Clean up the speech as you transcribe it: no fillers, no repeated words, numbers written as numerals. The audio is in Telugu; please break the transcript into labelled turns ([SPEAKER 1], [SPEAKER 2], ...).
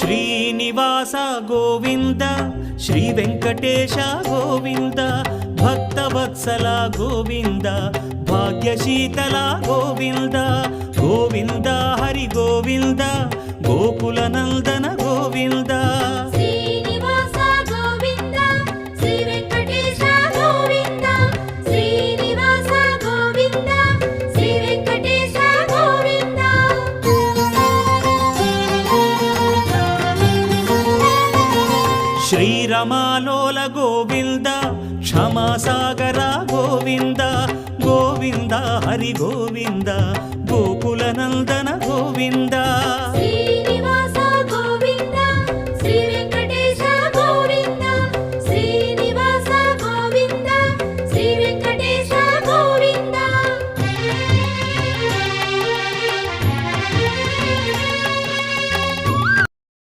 [SPEAKER 1] శ్రీనివాస గోవింద శ్రీ వెంకటేశ గోవింద భక్తవత్సల గోవింద భాగ్యశీతల గోవింద గోవింద హరి గోవింద గోకుల నందన గోవింద
[SPEAKER 2] శ్రీనివాస గోవింద శ్రీ వెంకటేశ గోవింద శ్రీనివాస గోవింద శ్రీ వెంకటేశ గోవింద
[SPEAKER 1] శ్రీరమాలోల గోవింద క్షమాసాగర గోవింద గోవింద హరి గోవింద గోకుల నందన గోవింద